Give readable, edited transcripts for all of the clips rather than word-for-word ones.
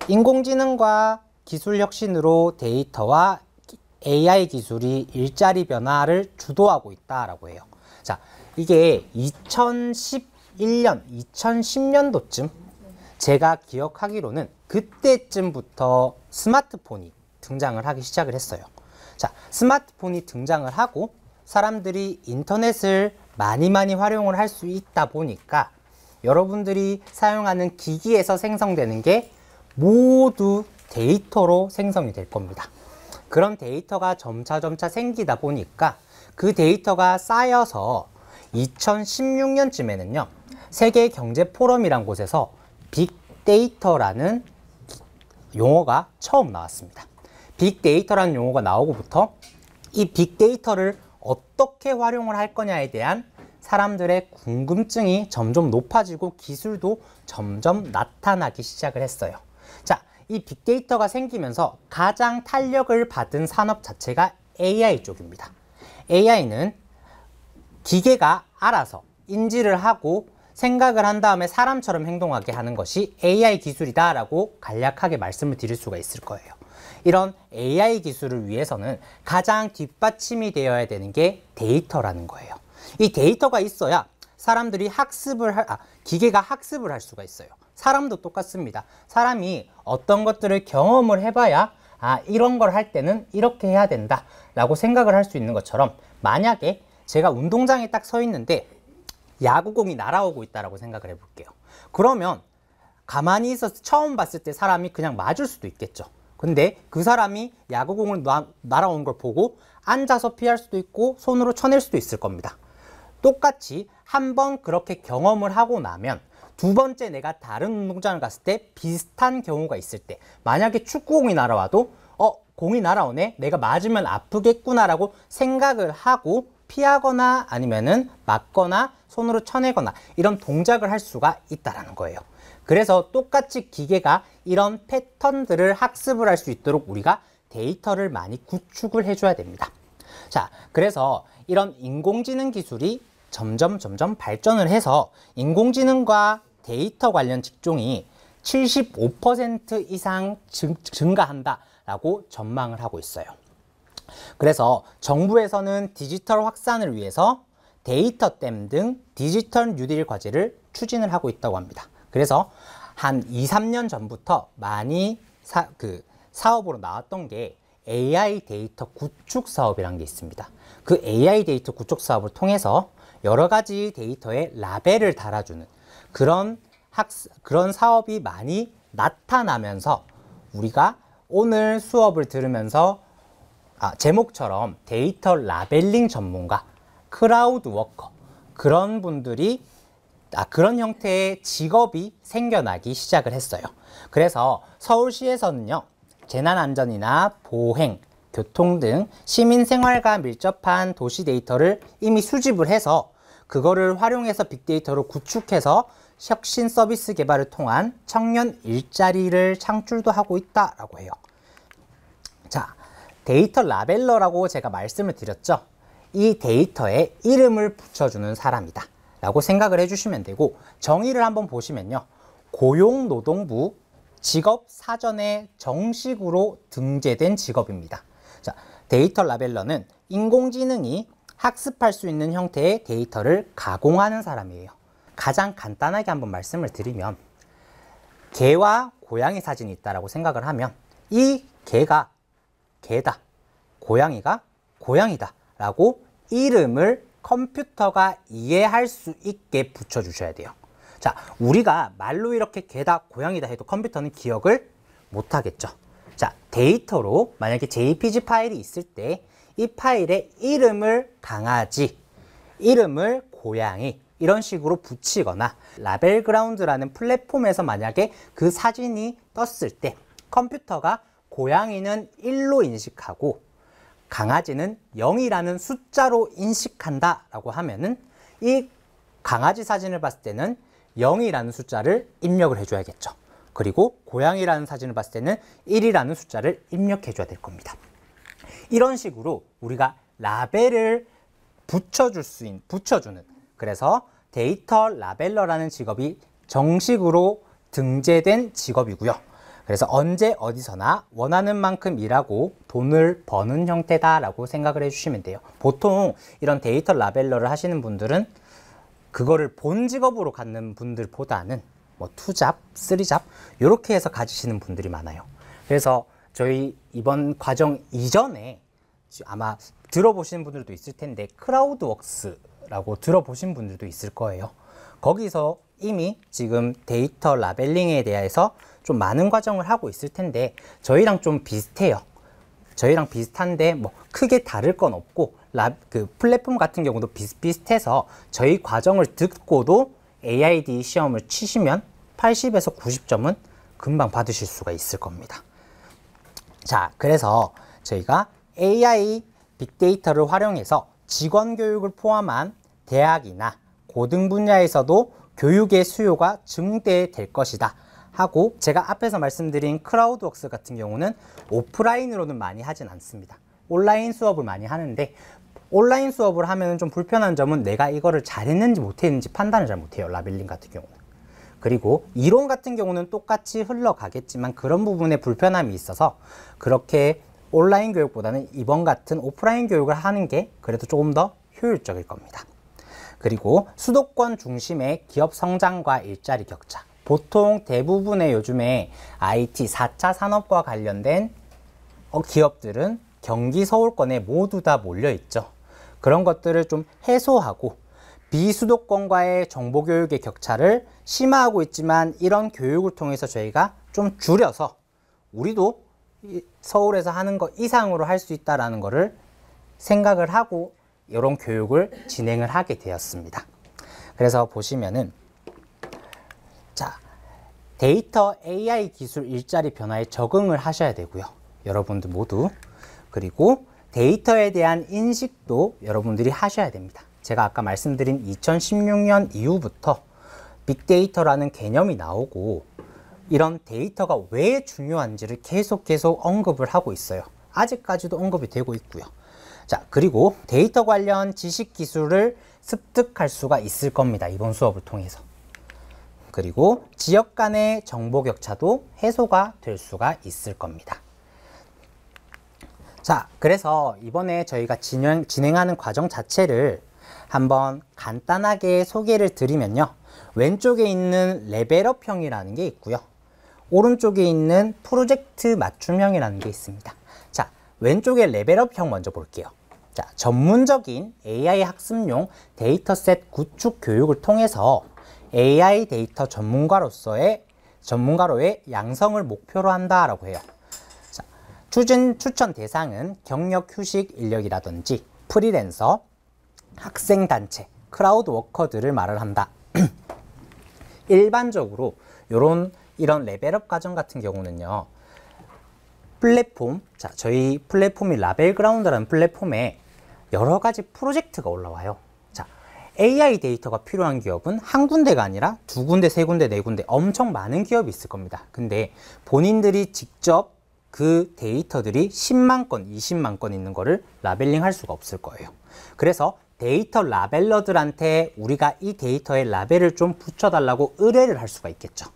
인공지능과 기술 혁신으로 데이터와 AI 기술이 일자리 변화를 주도하고 있다라고 해요. 자, 이게 2011년, 2010년도쯤 제가 기억하기로는 그때쯤부터 스마트폰이 등장을 하기 시작을 했어요. 자, 스마트폰이 등장을 하고 사람들이 인터넷을 많이 활용을 할 수 있다 보니까 여러분들이 사용하는 기기에서 생성되는 게 모두 데이터로 생성이 될 겁니다. 그런 데이터가 점차 생기다 보니까 그 데이터가 쌓여서 2016년쯤에는요, 세계 경제 포럼이란 곳에서 빅데이터라는 용어가 처음 나왔습니다. 빅데이터라는 용어가 나오고부터 이 빅데이터를 어떻게 활용을 할 거냐에 대한 사람들의 궁금증이 점점 높아지고 기술도 점점 나타나기 시작을 했어요. 자, 이 빅데이터가 생기면서 가장 탄력을 받은 산업 자체가 AI 쪽입니다. AI는 기계가 알아서 인지를 하고 생각을 한 다음에 사람처럼 행동하게 하는 것이 AI 기술이다라고 간략하게 말씀을 드릴 수가 있을 거예요. 이런 AI 기술을 위해서는 가장 뒷받침이 되어야 되는 게 데이터라는 거예요. 이 데이터가 있어야 사람들이 기계가 학습을 할 수가 있어요. 사람도 똑같습니다. 사람이 어떤 것들을 경험을 해봐야 이런 걸 할 때는 이렇게 해야 된다 라고 생각을 할 수 있는 것처럼, 만약에 제가 운동장에 딱 서 있는데 야구공이 날아오고 있다라고 생각을 해볼게요. 그러면 가만히 있어서 처음 봤을 때 사람이 그냥 맞을 수도 있겠죠. 근데 그 사람이 야구공을 날아오는 걸 보고 앉아서 피할 수도 있고 손으로 쳐낼 수도 있을 겁니다. 똑같이 한번 그렇게 경험을 하고 나면 두 번째 내가 다른 운동장을 갔을 때 비슷한 경우가 있을 때, 만약에 축구공이 날아와도 공이 날아오네, 내가 맞으면 아프겠구나라고 생각을 하고 피하거나 아니면은 맞거나 손으로 쳐내거나 이런 동작을 할 수가 있다라는 거예요. 그래서 똑같이 기계가 이런 패턴들을 학습을 할 수 있도록 우리가 데이터를 많이 구축을 해줘야 됩니다. 자, 그래서 이런 인공지능 기술이 점점 발전을 해서 인공지능과 데이터 관련 직종이 75% 이상 증가한다라고 전망을 하고 있어요. 그래서 정부에서는 디지털 확산을 위해서 데이터댐 등 디지털 뉴딜 과제를 추진을 하고 있다고 합니다. 그래서 한 2, 3년 전부터 많이 사업으로 나왔던 게 AI 데이터 구축 사업이라는 게 있습니다. 그 AI 데이터 구축 사업을 통해서 여러 가지 데이터에 라벨을 달아주는 그런 사업이 많이 나타나면서 우리가 오늘 수업을 들으면서 제목처럼 데이터 라벨링 전문가, 크라우드 워커, 그런 분들이 그런 형태의 직업이 생겨나기 시작을 했어요. 그래서 서울시에서는요, 재난안전이나 보행, 교통 등 시민생활과 밀접한 도시 데이터를 이미 수집을 해서 그거를 활용해서 빅데이터로 구축해서 혁신 서비스 개발을 통한 청년 일자리를 창출도 하고 있다라고 해요. 자, 데이터 라벨러라고 제가 말씀을 드렸죠. 이 데이터에 이름을 붙여주는 사람이다 라고 생각을 해주시면 되고, 정의를 한번 보시면요, 고용노동부 직업사전에 정식으로 등재된 직업입니다. 자, 데이터 라벨러는 인공지능이 학습할 수 있는 형태의 데이터를 가공하는 사람이에요. 가장 간단하게 한번 말씀을 드리면, 개와 고양이 사진이 있다라고 생각을 하면 이 개가 개다, 고양이가 고양이다 라고 이름을 컴퓨터가 이해할 수 있게 붙여주셔야 돼요. 자, 우리가 말로 이렇게 개다, 고양이다 해도 컴퓨터는 기억을 못하겠죠. 자, 데이터로 만약에 JPG 파일이 있을 때 이 파일에 이름을 강아지, 이름을 고양이 이런 식으로 붙이거나, 라벨그라운드라는 플랫폼에서 만약에 그 사진이 떴을 때 컴퓨터가 고양이는 1로 인식하고 강아지는 0이라는 숫자로 인식한다 라고 하면은 이 강아지 사진을 봤을 때는 0이라는 숫자를 입력을 해줘야겠죠. 그리고 고양이라는 사진을 봤을 때는 1이라는 숫자를 입력해 줘야 될 겁니다. 이런 식으로 우리가 라벨을 붙여주는, 그래서 데이터 라벨러라는 직업이 정식으로 등재된 직업이고요. 그래서 언제 어디서나 원하는 만큼 일하고 돈을 버는 형태다라고 생각을 해주시면 돼요. 보통 이런 데이터 라벨러를 하시는 분들은 그거를 본 직업으로 갖는 분들보다는 뭐 2잡, 3잡 이렇게 해서 가지시는 분들이 많아요. 그래서 저희 이번 과정 이전에 아마 들어보시는 분들도 있을 텐데 크라우드웍스라고 들어보신 분들도 있을 거예요. 거기서 이미 지금 데이터 라벨링에 대해서 좀 많은 과정을 하고 있을 텐데 저희랑 좀 비슷해요. 저희랑 비슷한데 뭐 크게 다를 건 없고 그 플랫폼 같은 경우도 비슷비슷해서 저희 과정을 듣고도 AID 시험을 치시면 80에서 90점은 금방 받으실 수가 있을 겁니다. 자, 그래서 저희가 AI 빅데이터를 활용해서 직원 교육을 포함한 대학이나 고등 분야에서도 교육의 수요가 증대될 것이다 하고, 제가 앞에서 말씀드린 크라우드웍스 같은 경우는 오프라인으로는 많이 하진 않습니다. 온라인 수업을 많이 하는데, 온라인 수업을 하면 좀 불편한 점은 내가 이거를 잘했는지 못했는지 판단을 잘 못해요. 라벨링 같은 경우는. 그리고 이론 같은 경우는 똑같이 흘러가겠지만 그런 부분에 불편함이 있어서 그렇게 온라인 교육보다는 이번 같은 오프라인 교육을 하는 게 그래도 조금 더 효율적일 겁니다. 그리고 수도권 중심의 기업 성장과 일자리 격차. 보통 대부분의 요즘에 IT 4차 산업과 관련된 기업들은 경기 서울권에 모두 다 몰려 있죠. 그런 것들을 좀 해소하고 비수도권과의 정보교육의 격차를 심화하고 있지만, 이런 교육을 통해서 저희가 좀 줄여서 우리도 서울에서 하는 것 이상으로 할 수 있다는 것을 생각을 하고 이런 교육을 진행을 하게 되었습니다. 그래서 보시면은 자, 데이터 AI 기술 일자리 변화에 적응을 하셔야 되고요. 여러분들 모두. 그리고 데이터에 대한 인식도 여러분들이 하셔야 됩니다. 제가 아까 말씀드린 2016년 이후부터 빅데이터라는 개념이 나오고 이런 데이터가 왜 중요한지를 계속 언급을 하고 있어요. 아직까지도 언급이 되고 있고요. 자, 그리고 데이터 관련 지식 기술을 습득할 수가 있을 겁니다. 이번 수업을 통해서. 그리고 지역 간의 정보 격차도 해소가 될 수가 있을 겁니다. 자, 그래서 이번에 저희가 진행하는 과정 자체를 한번 간단하게 소개를 드리면요. 왼쪽에 있는 레벨업형이라는 게 있고요. 오른쪽에 있는 프로젝트 맞춤형이라는 게 있습니다. 자, 왼쪽에 레벨업형 먼저 볼게요. 자, 전문적인 AI 학습용 데이터셋 구축 교육을 통해서 AI 데이터 전문가로의 양성을 목표로 한다라고 해요. 자, 추천 대상은 경력 휴식 인력이라든지 프리랜서, 학생단체, 크라우드 워커들을 말을 한다. 일반적으로 이런 레벨업 과정 같은 경우는요, 플랫폼, 자, 저희 플랫폼이 라벨그라운드라는 플랫폼에 여러 가지 프로젝트가 올라와요. 자, AI 데이터가 필요한 기업은 한 군데가 아니라 두 군데, 세 군데, 네 군데 엄청 많은 기업이 있을 겁니다. 근데 본인들이 직접 그 데이터들이 10만 건, 20만 건 있는 거를 라벨링 할 수가 없을 거예요. 그래서 데이터 라벨러들한테 우리가 이 데이터에 라벨을 좀 붙여달라고 의뢰를 할 수가 있겠죠.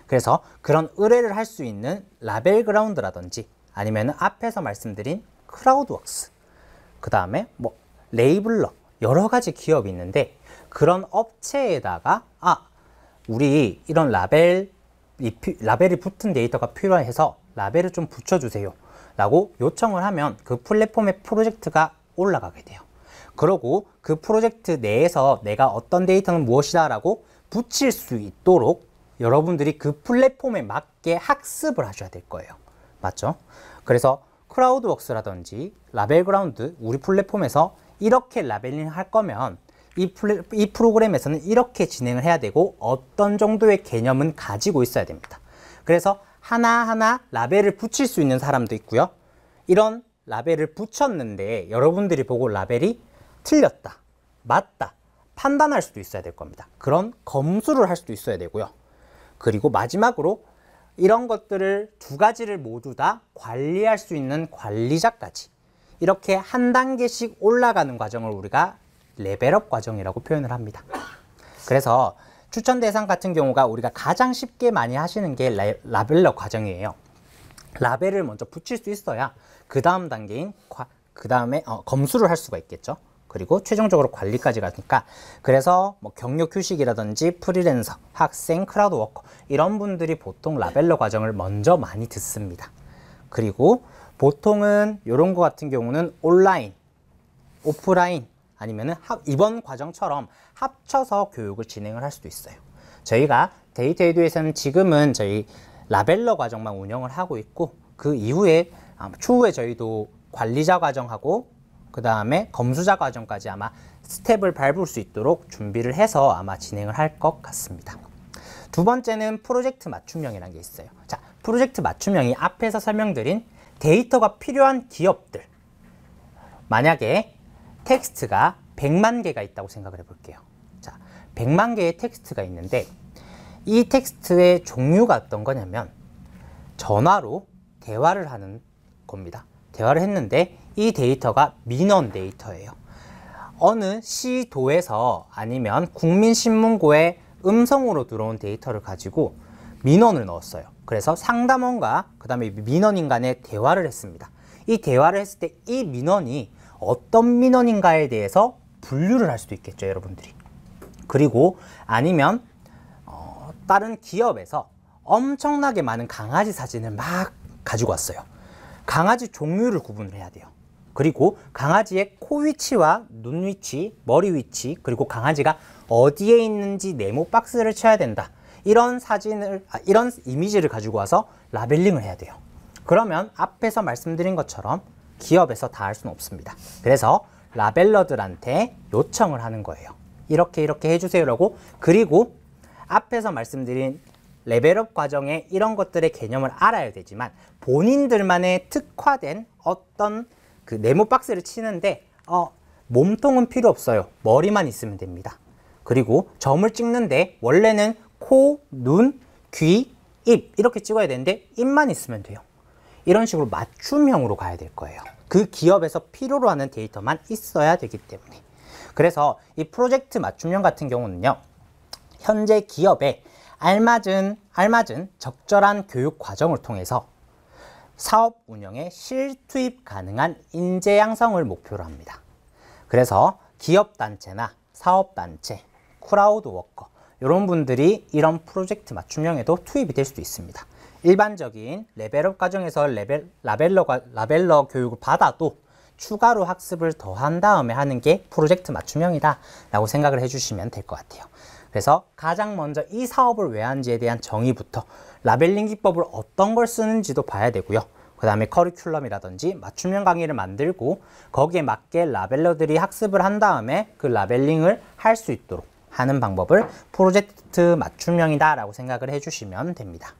그래서 그런 의뢰를 할 수 있는 라벨그라운드라든지 아니면 앞에서 말씀드린 크라우드웍스, 그 다음에 뭐 레이블러, 여러 가지 기업이 있는데 그런 업체에다가 우리 이런 라벨이 붙은 데이터가 필요해서 라벨을 좀 붙여주세요 라고 요청을 하면 그 플랫폼의 프로젝트가 올라가게 돼요. 그러고 그 프로젝트 내에서 내가 어떤 데이터는 무엇이다 라고 붙일 수 있도록 여러분들이 그 플랫폼에 맞게 학습을 하셔야 될 거예요. 맞죠? 그래서 크라우드웍스라든지 라벨그라운드, 우리 플랫폼에서 이렇게 라벨링 할 거면 이 프로그램에서는 이렇게 진행을 해야 되고 어떤 정도의 개념은 가지고 있어야 됩니다. 그래서 하나하나 라벨을 붙일 수 있는 사람도 있고요. 이런 라벨을 붙였는데 여러분들이 보고 라벨이 틀렸다, 맞다 판단할 수도 있어야 될 겁니다. 그런 검수를 할 수도 있어야 되고요. 그리고 마지막으로 이런 것들을 두 가지를 모두 다 관리할 수 있는 관리자까지 이렇게 한 단계씩 올라가는 과정을 우리가 레벨업 과정이라고 표현을 합니다. 그래서 추천 대상 같은 경우가 우리가 가장 쉽게 많이 하시는 게 라벨러 과정이에요. 라벨을 먼저 붙일 수 있어야 그 다음 단계인 그 다음에 검수를 할 수가 있겠죠. 그리고 최종적으로 관리까지 가니까, 그래서 뭐 경력 휴식이라든지 프리랜서, 학생, 크라우드 워커 이런 분들이 보통 라벨러 과정을 먼저 많이 듣습니다. 그리고 보통은 이런 거 같은 경우는 온라인, 오프라인 아니면은 이번 과정처럼 합쳐서 교육을 진행을 할 수도 있어요. 저희가 데이터 에듀에서는 지금은 저희 라벨러 과정만 운영을 하고 있고, 그 이후에 추후에 저희도 관리자 과정하고 그 다음에 검수자 과정까지 아마 스텝을 밟을 수 있도록 준비를 해서 아마 진행을 할 것 같습니다. 두 번째는 프로젝트 맞춤형이라는 게 있어요. 자, 프로젝트 맞춤형이 앞에서 설명드린 데이터가 필요한 기업들, 만약에 텍스트가 100만 개가 있다고 생각을 해볼게요. 자, 100만 개의 텍스트가 있는데 이 텍스트의 종류가 어떤 거냐면 전화로 대화를 하는 겁니다. 대화를 했는데 이 데이터가 민원 데이터예요. 어느 시도에서 아니면 국민신문고에 음성으로 들어온 데이터를 가지고 민원을 넣었어요. 그래서 상담원과 그 다음에 민원인 간의 대화를 했습니다. 이 대화를 했을 때 이 민원이 어떤 민원인가에 대해서 분류를 할 수도 있겠죠, 여러분들이. 그리고 아니면 다른 기업에서 엄청나게 많은 강아지 사진을 막 가지고 왔어요. 강아지 종류를 구분을 해야 돼요. 그리고 강아지의 코 위치와 눈 위치, 머리 위치, 그리고 강아지가 어디에 있는지 네모 박스를 쳐야 된다. 이런 사진을, 이런 이미지를 가지고 와서 라벨링을 해야 돼요. 그러면 앞에서 말씀드린 것처럼 기업에서 다 할 수는 없습니다. 그래서 라벨러들한테 요청을 하는 거예요. 이렇게 해주세요라고. 그리고 앞에서 말씀드린 레벨업 과정에 이런 것들의 개념을 알아야 되지만 본인들만의 특화된 어떤 그 네모 박스를 치는데 몸통은 필요 없어요. 머리만 있으면 됩니다. 그리고 점을 찍는데 원래는 코, 눈, 귀, 입 이렇게 찍어야 되는데 입만 있으면 돼요. 이런 식으로 맞춤형으로 가야 될 거예요. 그 기업에서 필요로 하는 데이터만 있어야 되기 때문에. 그래서 이 프로젝트 맞춤형 같은 경우는요, 현재 기업에 알맞은 적절한 교육 과정을 통해서 사업 운영에 실투입 가능한 인재 양성을 목표로 합니다. 그래서 기업단체나 사업단체, 크라우드 워커 이런 분들이 이런 프로젝트 맞춤형에도 투입이 될 수도 있습니다. 일반적인 레벨업 과정에서 라벨러 교육을 받아도 추가로 학습을 더 한 다음에 하는 게 프로젝트 맞춤형이다 라고 생각을 해주시면 될 것 같아요. 그래서 가장 먼저 이 사업을 왜 하는지에 대한 정의부터 라벨링 기법을 어떤 걸 쓰는지도 봐야 되고요. 그 다음에 커리큘럼이라든지 맞춤형 강의를 만들고 거기에 맞게 라벨러들이 학습을 한 다음에 그 라벨링을 할 수 있도록 하는 방법을 프로젝트 맞춤형이다 라고 생각을 해주시면 됩니다.